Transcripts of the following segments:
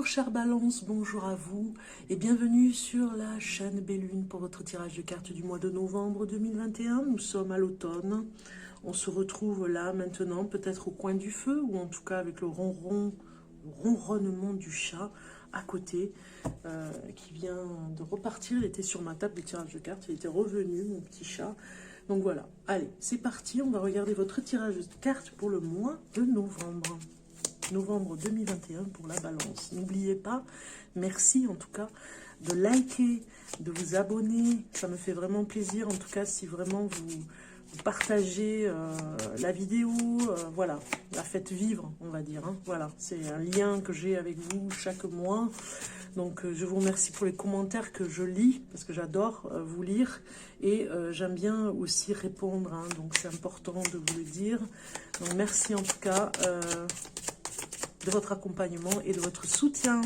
Bonjour chère Balance, bonjour à vous et bienvenue sur la chaîne Bellune pour votre tirage de cartes du mois de novembre 2021. Nous sommes à l'automne, on se retrouve là maintenant peut-être au coin du feu ou en tout cas avec le ronronnement du chat à côté qui vient de repartir. Il était sur ma table de tirage de cartes, il était revenu mon petit chat. Donc voilà, allez c'est parti, on va regarder votre tirage de cartes pour le mois de novembre. Novembre 2021 pour la Balance. N'oubliez pas, merci en tout cas de liker, de vous abonner, ça me fait vraiment plaisir. En tout cas, si vraiment vous partagez la vidéo, voilà, la faites vivre, on va dire. Hein. Voilà, c'est un lien que j'ai avec vous chaque mois. Donc, je vous remercie pour les commentaires que je lis, parce que j'adore vous lire. Et j'aime bien aussi répondre, hein, donc c'est important de vous le dire. Donc, merci en tout cas de votre accompagnement et de votre soutien.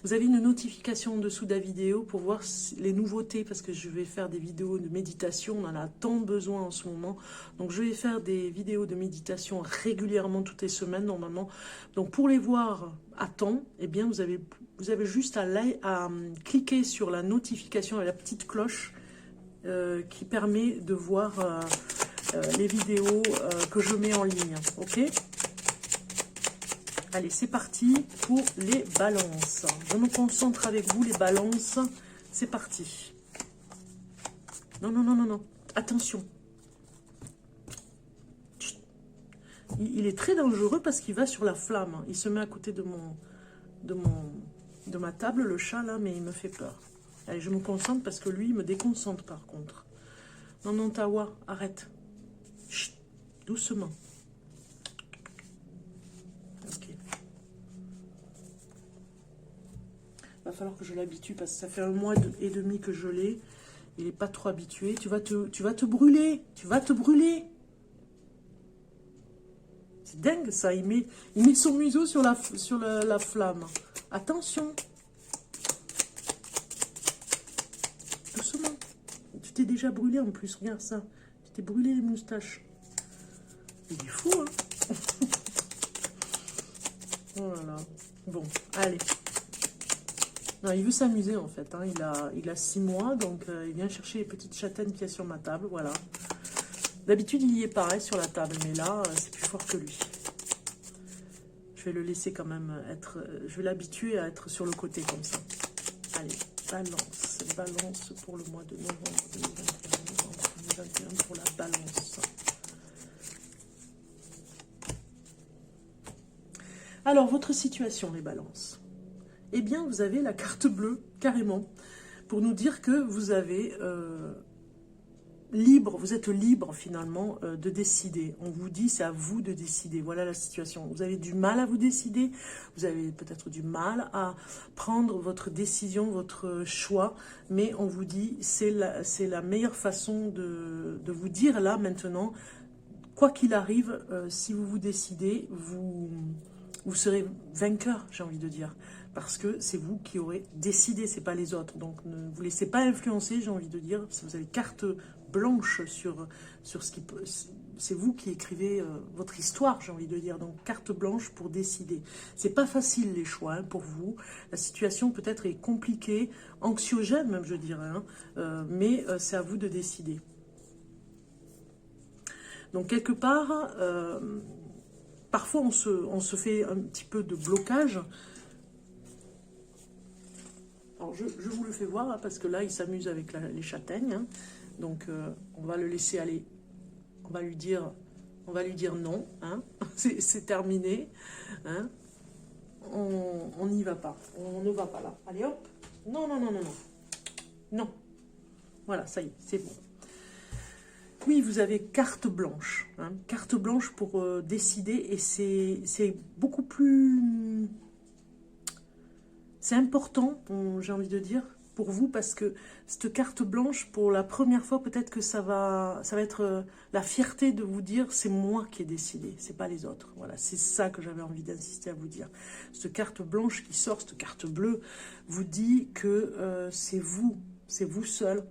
Vous avez une notification en dessous de la vidéo pour voir les nouveautés, parce que je vais faire des vidéos de méditation, on en a tant besoin en ce moment. Donc je vais faire des vidéos de méditation régulièrement toutes les semaines normalement. Donc pour les voir à temps, eh bien vous avez juste à cliquer sur la notification et la petite cloche qui permet de voir les vidéos que je mets en ligne. Ok ? Allez, c'est parti pour les balances. Je me concentre avec vous, les balances. C'est parti. Non, non, non, non, non. Attention. Il est très dangereux parce qu'il va sur la flamme. Il se met à côté de ma table, le chat, là, mais il me fait peur. Allez, je me concentre parce que lui, il me déconcentre, par contre. Non, non, Tawa, arrête. Chut, doucement. Va falloir que je l'habitue parce que ça fait 1 mois et demi que je l'ai. Il n'est pas trop habitué. Tu vas te brûler. Tu vas te brûler. C'est dingue ça. Il met son museau sur la flamme. Attention. Doucement. Tu t'es déjà brûlé en plus. Regarde ça. Tu t'es brûlé les moustaches. Il est fou, hein. Oh là là. Bon, allez. Non, il veut s'amuser en fait, hein. Il a 6 mois, donc il vient chercher les petites châtaignes qu'il y a sur ma table, voilà. D'habitude il y est pareil sur la table, mais là c'est plus fort que lui. Je vais le laisser quand même être, je vais l'habituer à être sur le côté comme ça. Allez, balance pour le mois de novembre 2021, pour la balance. Alors, votre situation les balances. Eh bien, vous avez la carte bleue, carrément, pour nous dire que vous avez vous êtes libre finalement de décider. On vous dit, c'est à vous de décider. Voilà la situation. Vous avez du mal à vous décider, vous avez peut-être du mal à prendre votre décision, votre choix, mais on vous dit, c'est la meilleure façon de vous dire là, maintenant, quoi qu'il arrive, si vous vous décidez, vous serez vainqueur, j'ai envie de dire. Parce que c'est vous qui aurez décidé, c'est pas les autres. Donc ne vous laissez pas influencer, j'ai envie de dire. Si vous avez carte blanche sur ce qui peut... C'est vous qui écrivez votre histoire, j'ai envie de dire. Donc carte blanche pour décider. C'est pas facile les choix hein, pour vous. La situation peut-être est compliquée, anxiogène même je dirais. Hein, mais c'est à vous de décider. Donc quelque part... parfois, on se fait un petit peu de blocage. Alors, je vous le fais voir, hein, parce que là, il s'amuse avec les châtaignes. Hein. Donc, on va le laisser aller. On va lui dire non. Hein. C'est terminé. Hein. On n'y va pas. On ne va pas là. Allez, hop. Non, non, non, non, non. Non. Voilà, ça y est, c'est bon. Oui, vous avez carte blanche. Hein, carte blanche pour décider et c'est beaucoup plus... C'est important, j'ai envie de dire, pour vous parce que cette carte blanche, pour la première fois, peut-être que ça va être la fierté de vous dire c'est moi qui ai décidé, c'est pas les autres. Voilà, c'est ça que j'avais envie d'insister à vous dire. Cette carte blanche qui sort, cette carte bleue, vous dit que c'est vous seul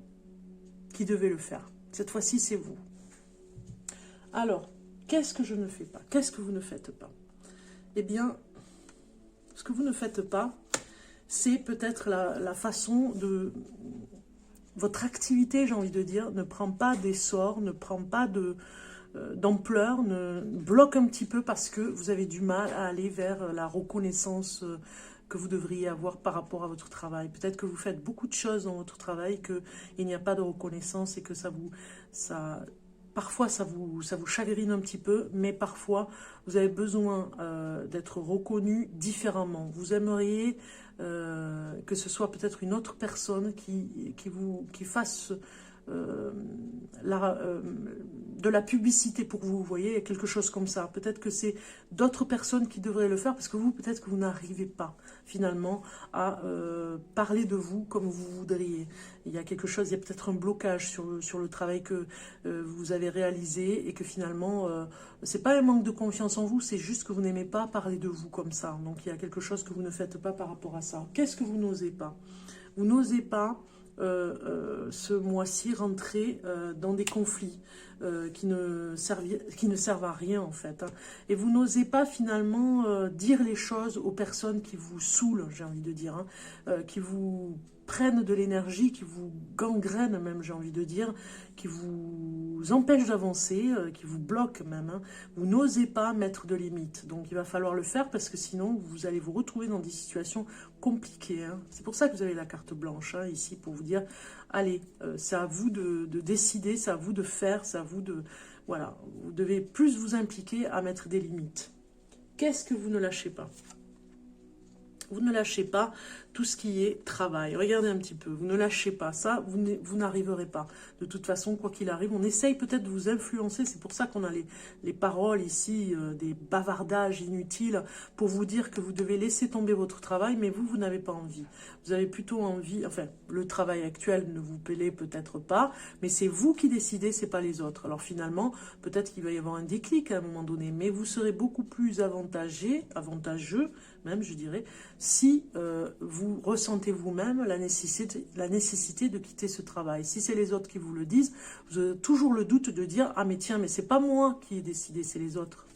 qui devez le faire. Cette fois-ci, c'est vous. Alors, qu'est-ce que je ne fais pas? Qu'est-ce que vous ne faites pas? Eh bien, Ce que vous ne faites pas, c'est peut-être la façon de... Votre activité, j'ai envie de dire, ne prend pas d'essor, ne prend pas d'ampleur, ne bloque un petit peu parce que vous avez du mal à aller vers la reconnaissance que vous devriez avoir par rapport à votre travail. Peut-être que vous faites beaucoup de choses dans votre travail, qu'il n'y a pas de reconnaissance et que parfois ça vous chagrine un petit peu, mais parfois vous avez besoin d'être reconnu différemment. Vous aimeriez que ce soit peut-être une autre personne qui fasse de la publicité pour vous, vous voyez, quelque chose comme ça. Peut-être que c'est d'autres personnes qui devraient le faire parce que vous, peut-être que vous n'arrivez pas finalement à parler de vous comme vous voudriez. Il y a quelque chose, il y a peut-être un blocage sur le travail que vous avez réalisé et que finalement, c'est pas un manque de confiance en vous, c'est juste que vous n'aimez pas parler de vous comme ça. Donc il y a quelque chose que vous ne faites pas par rapport à ça. Qu'est-ce que vous n'osez pas? Vous n'osez pas ce mois-ci rentrer dans des conflits qui ne servent à rien en fait. Hein. Et vous n'osez pas finalement dire les choses aux personnes qui vous saoulent, j'ai envie de dire, hein, qui vous prennent de l'énergie, qui vous gangrènent même, j'ai envie de dire, qui vous empêchent d'avancer, qui vous bloquent même. Hein. Vous n'osez pas mettre de limites. Donc il va falloir le faire parce que sinon vous allez vous retrouver dans des situations compliquées. Hein. C'est pour ça que vous avez la carte blanche hein, ici, pour vous dire, allez, c'est à vous de décider, c'est à vous de faire, c'est à vous de... Voilà, vous devez plus vous impliquer à mettre des limites. Qu'est-ce que vous ne lâchez pas? Vous ne lâchez pas tout ce qui est travail. Regardez un petit peu, vous ne lâchez pas ça, vous n'arriverez pas. De toute façon, quoi qu'il arrive, on essaye peut-être de vous influencer. C'est pour ça qu'on a les paroles ici, des bavardages inutiles, pour vous dire que vous devez laisser tomber votre travail, mais vous n'avez pas envie. Vous avez plutôt envie, enfin, le travail actuel ne vous plaît peut-être pas, mais c'est vous qui décidez, c'est pas les autres. Alors finalement, peut-être qu'il va y avoir un déclic à un moment donné, mais vous serez beaucoup plus avantageux, même je dirais, si vous ressentez vous-même la nécessité de quitter ce travail. Si c'est les autres qui vous le disent, vous avez toujours le doute de dire « Ah mais tiens, mais c'est pas moi qui ai décidé, c'est les autres ».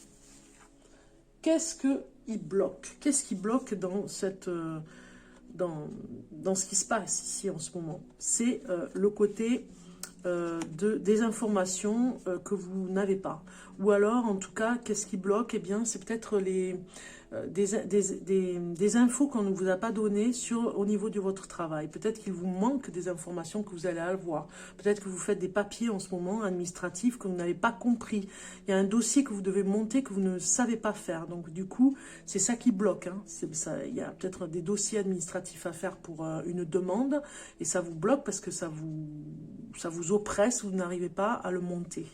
Qu'est-ce qui bloque? Qu'est-ce qui bloque dans dans ce qui se passe ici en ce moment? C'est le côté des informations que vous n'avez pas. Ou alors, en tout cas, qu'est-ce qui bloque? Eh bien, c'est peut-être des infos qu'on ne vous a pas données au niveau de votre travail. Peut-être qu'il vous manque des informations que vous allez avoir. Peut-être que vous faites des papiers en ce moment administratifs que vous n'avez pas compris. Il y a un dossier que vous devez monter que vous ne savez pas faire. Donc du coup, c'est ça qui bloque. Hein. Il y a peut-être des dossiers administratifs à faire pour une demande et ça vous bloque parce que ça vous oppresse, vous n'arrivez pas à le monter.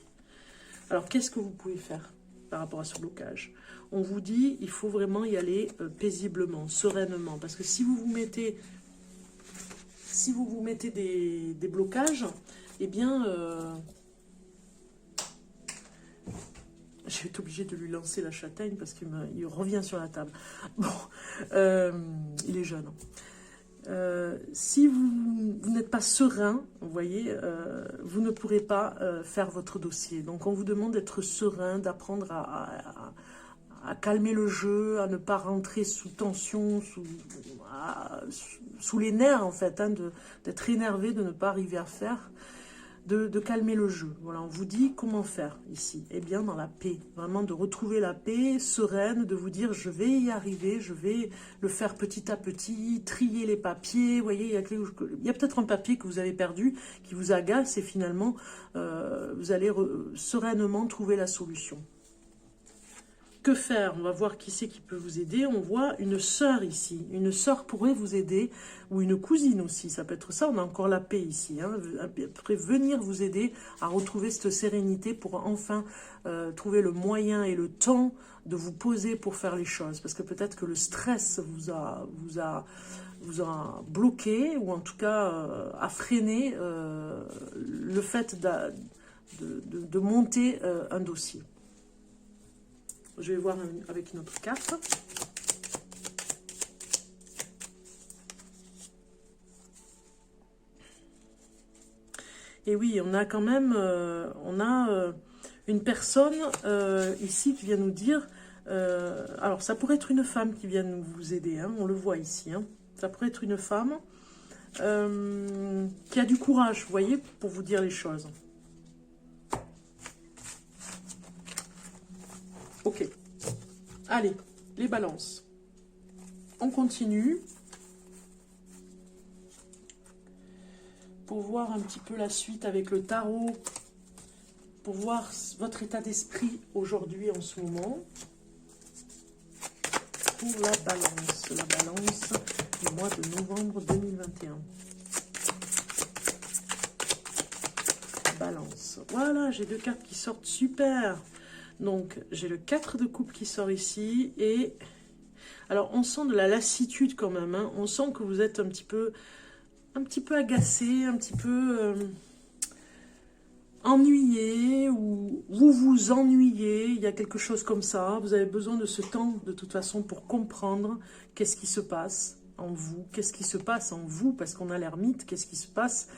Alors qu'est-ce que vous pouvez faire par rapport à ce blocage? On vous dit, il faut vraiment y aller paisiblement, sereinement. Parce que si vous vous mettez des blocages, eh bien, je vais être obligée de lui lancer la châtaigne parce qu'il revient sur la table. Bon, il est jeune. Si vous n'êtes pas serein, vous voyez, vous ne pourrez pas faire votre dossier. Donc on vous demande d'être serein, d'apprendre à calmer le jeu, à ne pas rentrer sous tension, sous les nerfs en fait, hein, d'être énervé, de ne pas arriver à faire, de calmer le jeu. Voilà, on vous dit comment faire ici. Eh bien dans la paix, vraiment de retrouver la paix sereine, de vous dire je vais y arriver, je vais le faire petit à petit, trier les papiers. Vous voyez, il y a peut-être un papier que vous avez perdu, qui vous agace et finalement vous allez sereinement trouver la solution. Que faire? On va voir qui c'est qui peut vous aider. On voit une sœur ici. Une sœur pourrait vous aider, ou une cousine aussi, ça peut être ça. On a encore la paix ici. Hein. Elle pourrait venir vous aider à retrouver cette sérénité pour enfin trouver le moyen et le temps de vous poser pour faire les choses. Parce que peut-être que le stress vous a bloqué, ou en tout cas a freiné le fait de monter un dossier. Je vais voir avec une autre carte. Et oui, on a quand même une personne ici qui vient nous dire Alors, ça pourrait être une femme qui vient vous aider, hein, on le voit ici. Hein. Ça pourrait être une femme qui a du courage, vous voyez, pour vous dire les choses. Ok. Allez, les balances. On continue. Pour voir un petit peu la suite avec le tarot. Pour voir votre état d'esprit aujourd'hui, en ce moment. Pour la balance du mois de novembre 2021. Balance. Voilà, j'ai 2 cartes qui sortent, super. Donc, j'ai le 4 de coupe qui sort ici. Et alors, on sent de la lassitude quand même. Hein. On sent que vous êtes un petit peu agacé, un petit peu ennuyé, ou vous vous ennuyez, il y a quelque chose comme ça. Vous avez besoin de ce temps, de toute façon, pour comprendre qu'est-ce qui se passe en vous, qu'est-ce qui se passe en vous, parce qu'on a l'ermite, qu'est-ce qui se passe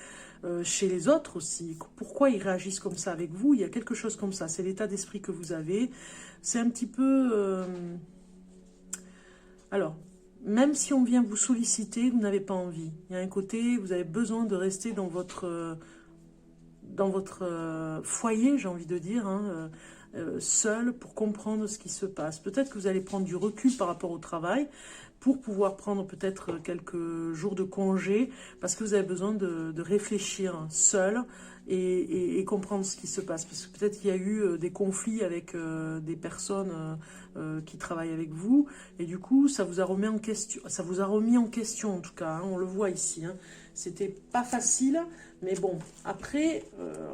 chez les autres aussi, pourquoi ils réagissent comme ça avec vous, il y a quelque chose comme ça, c'est l'état d'esprit que vous avez, c'est un petit peu... Alors, même si on vient vous solliciter, vous n'avez pas envie, il y a un côté, vous avez besoin de rester dans votre foyer, j'ai envie de dire, hein, seul pour comprendre ce qui se passe. Peut-être que vous allez prendre du recul par rapport au travail pour pouvoir prendre peut-être quelques jours de congé parce que vous avez besoin de réfléchir seul et comprendre ce qui se passe. Parce que peut-être qu'il y a eu des conflits avec des personnes qui travaillent avec vous et du coup ça vous a remis en question, en tout cas, hein, on le voit ici. Hein. C'était pas facile, mais bon, après,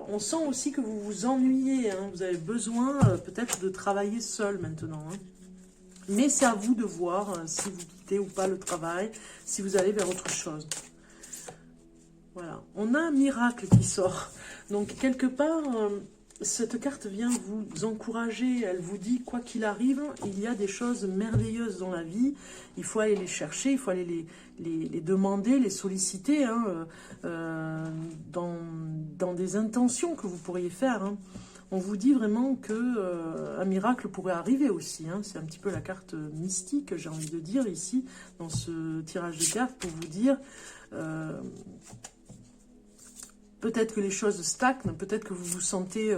on sent aussi que vous vous ennuyez. Hein. Vous avez besoin peut-être de travailler seul maintenant. Hein. Mais c'est à vous de voir si vous quittez ou pas le travail, si vous allez vers autre chose. Voilà, on a un miracle qui sort. Donc, quelque part, cette carte vient vous encourager. Elle vous dit, quoi qu'il arrive, il y a des choses merveilleuses dans la vie. Il faut aller les chercher, il faut aller les demander, les solliciter, hein, dans des intentions que vous pourriez faire. Hein. On vous dit vraiment que un miracle pourrait arriver aussi. Hein. C'est un petit peu la carte mystique, j'ai envie de dire, ici, dans ce tirage de cartes, pour vous dire... peut-être que les choses stagnent, peut-être que vous vous sentez...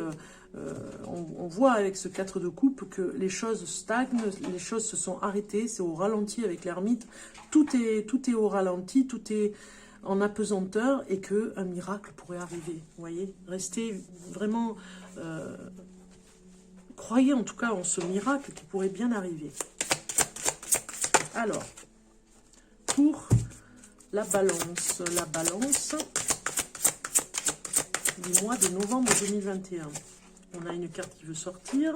on voit avec ce 4 de coupe que les choses stagnent, les choses se sont arrêtées, c'est au ralenti avec l'ermite. Tout est au ralenti, tout est en apesanteur et qu'un miracle pourrait arriver. Vous voyez, restez vraiment... croyez en tout cas en ce miracle qui pourrait bien arriver. Alors, pour la balance du mois de novembre 2021. On a une carte qui veut sortir.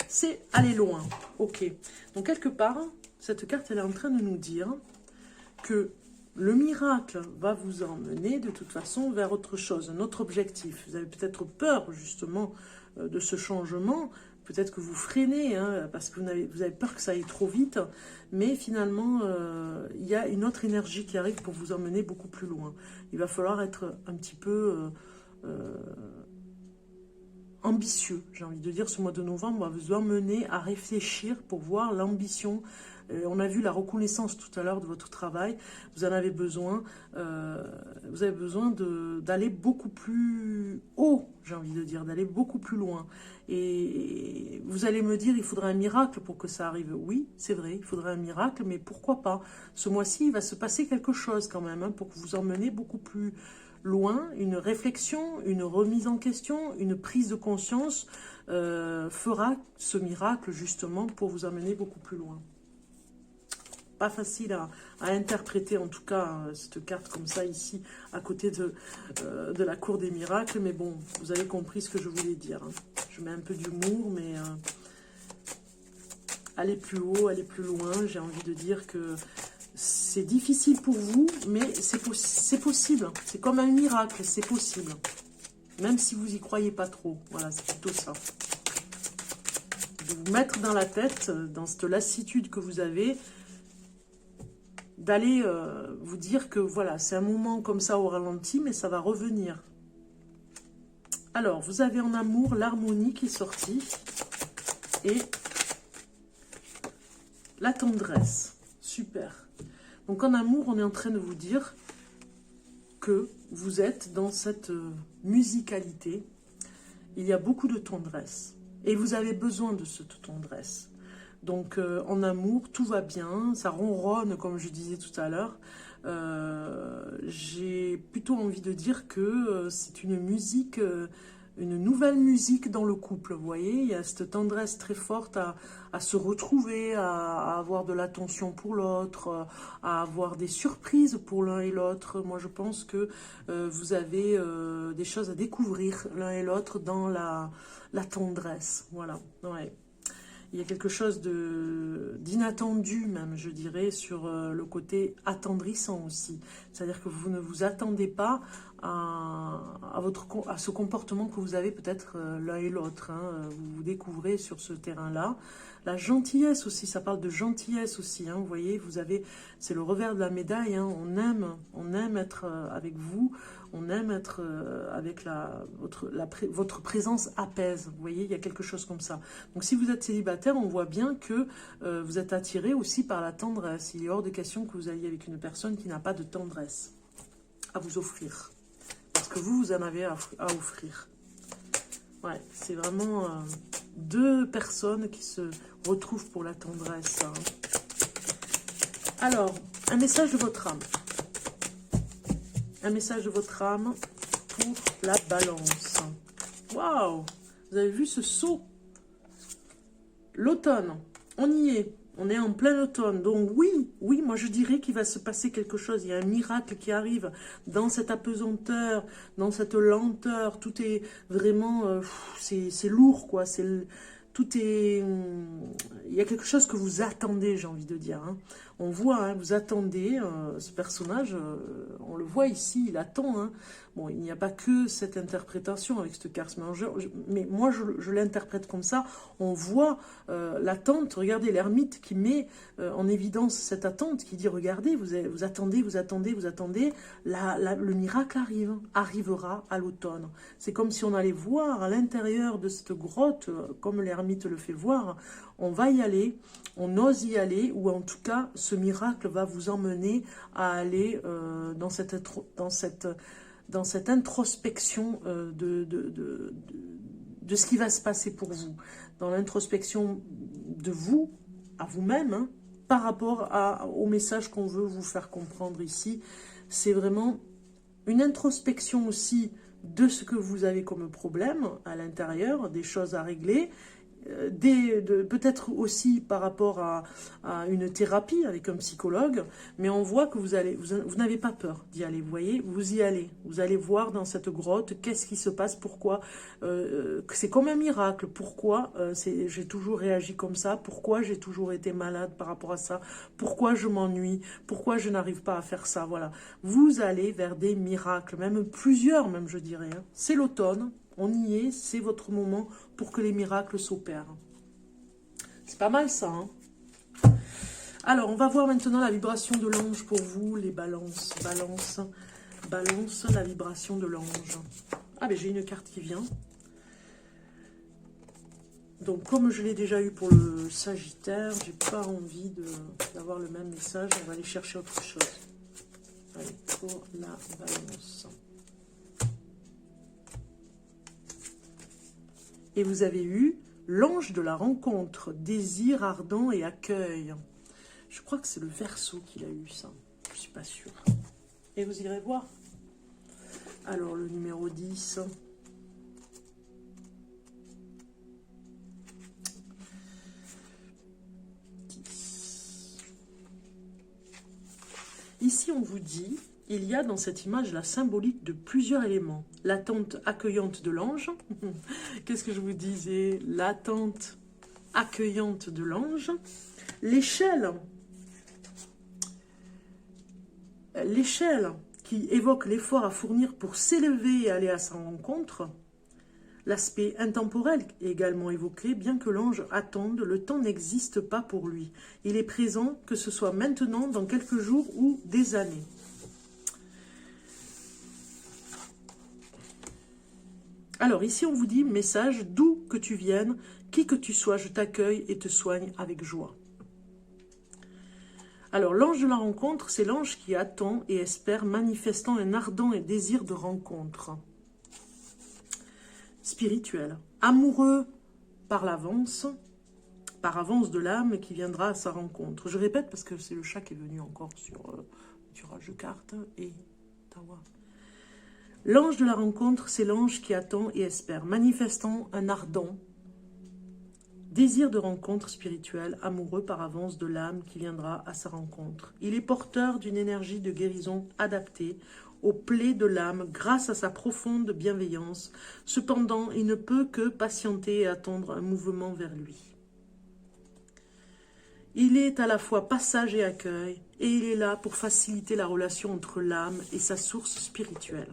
C'est aller loin. Ok. Donc, quelque part, cette carte, elle est en train de nous dire que le miracle va vous emmener de toute façon vers autre chose, notre objectif. Vous avez peut-être peur, justement, de ce changement. Peut-être que vous freinez, hein, parce que vous avez peur que ça aille trop vite. Mais finalement, il y a une autre énergie qui arrive pour vous emmener beaucoup plus loin. Il va falloir être un petit peu... ambitieux, j'ai envie de dire. Ce mois de novembre va vous emmener à réfléchir pour voir l'ambition. On a vu la reconnaissance tout à l'heure de votre travail. Vous en avez besoin. Vous avez besoin d'aller beaucoup plus haut, j'ai envie de dire, d'aller beaucoup plus loin. Et vous allez me dire, il faudrait un miracle pour que ça arrive. Oui, c'est vrai, il faudrait un miracle, mais pourquoi pas? Ce mois-ci, il va se passer quelque chose quand même, hein, pour que vous emmeniez beaucoup plus loin. Une réflexion, une remise en question, une prise de conscience fera ce miracle justement pour vous amener beaucoup plus loin. Pas facile à interpréter en tout cas cette carte comme ça ici à côté de la cour des miracles, mais bon, vous avez compris ce que je voulais dire. Hein. Je mets un peu d'humour, mais allez plus haut, allez plus loin. J'ai envie de dire que c'est difficile pour vous, mais c'est possible. C'est comme un miracle, c'est possible. Même si vous n'y croyez pas trop. Voilà, c'est plutôt ça. De vous mettre dans la tête, dans cette lassitude que vous avez, d'aller vous dire que voilà, c'est un moment comme ça au ralenti, mais ça va revenir. Alors, vous avez en amour l'harmonie qui est sortie. Et la tendresse. Super. Donc en amour, on est en train de vous dire que vous êtes dans cette musicalité. Il y a beaucoup de tendresse. Et vous avez besoin de cette tendresse. Donc en amour, tout va bien. Ça ronronne, comme je disais tout à l'heure. J'ai plutôt envie de dire que c'est une musique... une nouvelle musique dans le couple, vous voyez, il y a cette tendresse très forte à se retrouver, à avoir de l'attention pour l'autre, à avoir des surprises pour l'un et l'autre. Moi, je pense que vous avez des choses à découvrir l'un et l'autre dans la tendresse, voilà, ouais. Il y a quelque chose d'inattendu même, je dirais, sur le côté attendrissant aussi. C'est-à-dire que vous ne vous attendez pas à ce comportement que vous avez peut-être l'un et l'autre. Hein. Vous vous découvrez sur ce terrain-là. La gentillesse aussi, ça parle de gentillesse aussi. Hein. Vous voyez, c'est le revers de la médaille. Hein. On aime être avec vous. On aime être avec votre présence apaise. Vous voyez, il y a quelque chose comme ça. Donc si vous êtes célibataire, on voit bien que vous êtes attiré aussi par la tendresse. Il est hors de question que vous alliez avec une personne qui n'a pas de tendresse à vous offrir. Parce que vous en avez à offrir. Ouais, c'est vraiment deux personnes qui se retrouvent pour la tendresse. Hein. Alors, un message de votre âme. Un message de votre âme pour la balance. Waouh! Vous avez vu ce saut? L'automne, on y est. On est en plein automne. Donc oui, moi je dirais qu'il va se passer quelque chose. Il y a un miracle qui arrive dans cette apesanteur, dans cette lenteur. Tout est vraiment... c'est lourd, quoi. Tout est... Il y a quelque chose que vous attendez, j'ai envie de dire. Hein. On voit, hein, vous attendez ce personnage, on le voit ici, il attend. Hein. Bon, il n'y a pas que cette interprétation avec cette carte, mais moi je l'interprète comme ça. On voit l'attente, regardez l'ermite qui met en évidence cette attente, qui dit, regardez, vous attendez, le miracle arrivera à l'automne. C'est comme si on allait voir à l'intérieur de cette grotte, comme l'ermite le fait voir, on va y aller, on ose y aller, ou en tout cas, ce miracle va vous emmener à aller dans cette introspection de ce qui va se passer pour vous, dans l'introspection de vous, à vous-même, hein, par rapport au message qu'on veut vous faire comprendre ici. C'est vraiment une introspection aussi de ce que vous avez comme problème à l'intérieur, des choses à régler, peut-être aussi par rapport à une thérapie avec un psychologue, mais on voit que vous n'avez pas peur d'y aller, vous voyez, vous y allez, vous allez voir dans cette grotte qu'est-ce qui se passe, pourquoi, c'est comme un miracle, pourquoi j'ai toujours réagi comme ça, pourquoi j'ai toujours été malade par rapport à ça, pourquoi je m'ennuie, pourquoi je n'arrive pas à faire ça, voilà. Vous allez vers des miracles, même plusieurs, même je dirais, hein. C'est l'automne. On y est, c'est votre moment pour que les miracles s'opèrent. C'est pas mal ça, hein? Alors, on va voir maintenant la vibration de l'ange pour vous, les balances. Balance, la vibration de l'ange. Ah, ben j'ai une carte qui vient. Donc, comme je l'ai déjà eu pour le Sagittaire, j'ai pas envie d'avoir le même message. On va aller chercher autre chose. Allez, pour la balance. Et vous avez eu l'ange de la rencontre, désir ardent et accueil. Je crois que c'est le Verseau qu'il a eu ça. Je ne suis pas sûre. Et vous irez voir. Alors, le numéro 10. Ici, on vous dit... Il y a dans cette image la symbolique de plusieurs éléments. L'attente accueillante de l'ange. Qu'est-ce que je vous disais? L'attente accueillante de l'ange. L'échelle. L'échelle qui évoque l'effort à fournir pour s'élever et aller à sa rencontre. L'aspect intemporel est également évoqué, bien que l'ange attende, le temps n'existe pas pour lui. Il est présent, que ce soit maintenant, dans quelques jours ou des années. Alors ici on vous dit, message, d'où que tu viennes, qui que tu sois, je t'accueille et te soigne avec joie. Alors, l'ange de la rencontre, c'est l'ange qui attend et espère, manifestant un ardent et désir de rencontre. Spirituel. Amoureux par l'avance, par avance de l'âme qui viendra à sa rencontre. Je répète parce que c'est le chat qui est venu encore sur le tirage de cartes et Tawa. L'ange de la rencontre, c'est l'ange qui attend et espère, manifestant un ardent désir de rencontre spirituelle, amoureux par avance de l'âme qui viendra à sa rencontre. Il est porteur d'une énergie de guérison adaptée aux plaies de l'âme grâce à sa profonde bienveillance. Cependant, il ne peut que patienter et attendre un mouvement vers lui. Il est à la fois passage et accueil, et il est là pour faciliter la relation entre l'âme et sa source spirituelle.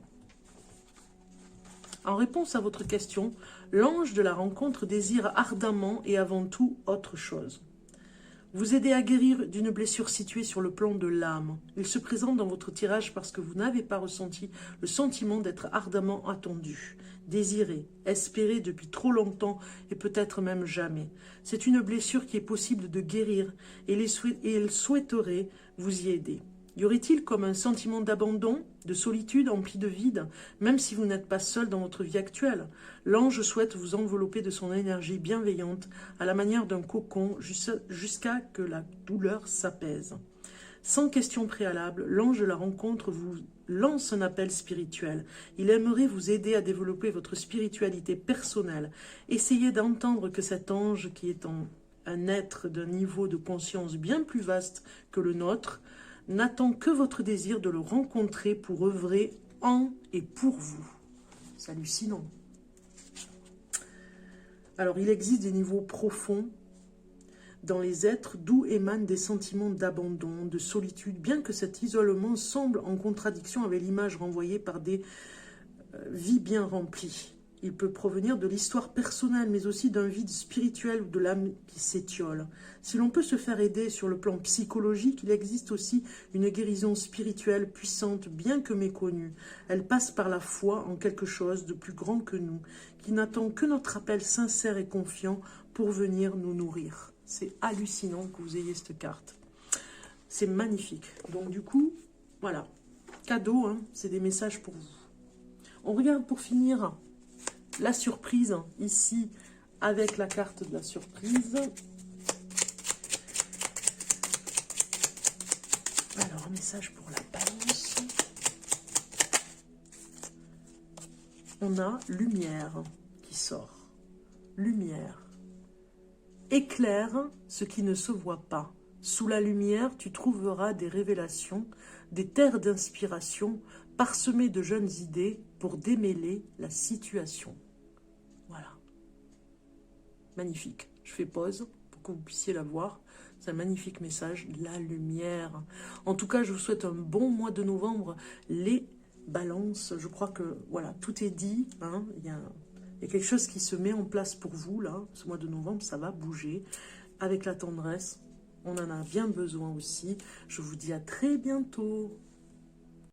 En réponse à votre question, l'ange de la rencontre désire ardemment et avant tout autre chose. Vous aider à guérir d'une blessure située sur le plan de l'âme. Il se présente dans votre tirage parce que vous n'avez pas ressenti le sentiment d'être ardemment attendu, désiré, espéré depuis trop longtemps et peut-être même jamais. C'est une blessure qui est possible de guérir et il souhaiterait vous y aider. Y aurait-il comme un sentiment d'abandon, de solitude empli de vide, même si vous n'êtes pas seul dans votre vie actuelle? L'ange souhaite vous envelopper de son énergie bienveillante à la manière d'un cocon jusqu'à que la douleur s'apaise. Sans question préalable, l'ange de la rencontre vous lance un appel spirituel. Il aimerait vous aider à développer votre spiritualité personnelle. Essayez d'entendre que cet ange, qui est un être d'un niveau de conscience bien plus vaste que le nôtre, n'attend que votre désir de le rencontrer pour œuvrer en et pour vous. C'est hallucinant. Alors, il existe des niveaux profonds dans les êtres d'où émanent des sentiments d'abandon, de solitude, bien que cet isolement semble en contradiction avec l'image renvoyée par des vies bien remplies. Il peut provenir de l'histoire personnelle, mais aussi d'un vide spirituel ou de l'âme qui s'étiole. Si l'on peut se faire aider sur le plan psychologique, il existe aussi une guérison spirituelle puissante, bien que méconnue. Elle passe par la foi en quelque chose de plus grand que nous, qui n'attend que notre appel sincère et confiant pour venir nous nourrir. C'est hallucinant que vous ayez cette carte. C'est magnifique. Donc du coup, voilà, cadeau, hein, c'est des messages pour vous. On regarde pour finir la surprise, ici, avec la carte de la surprise. Alors, un message pour la balance. On a lumière qui sort. Lumière. Éclaire ce qui ne se voit pas. Sous la lumière, tu trouveras des révélations, des terres d'inspiration, parsemées de jeunes idées pour démêler la situation. Voilà. Magnifique. Je fais pause pour que vous puissiez la voir. C'est un magnifique message, la lumière. En tout cas, je vous souhaite un bon mois de novembre. Les balances, je crois que voilà, tout est dit. Hein. Il y a quelque chose qui se met en place pour vous, là. Ce mois de novembre, ça va bouger. Avec la tendresse, on en a bien besoin aussi. Je vous dis à très bientôt.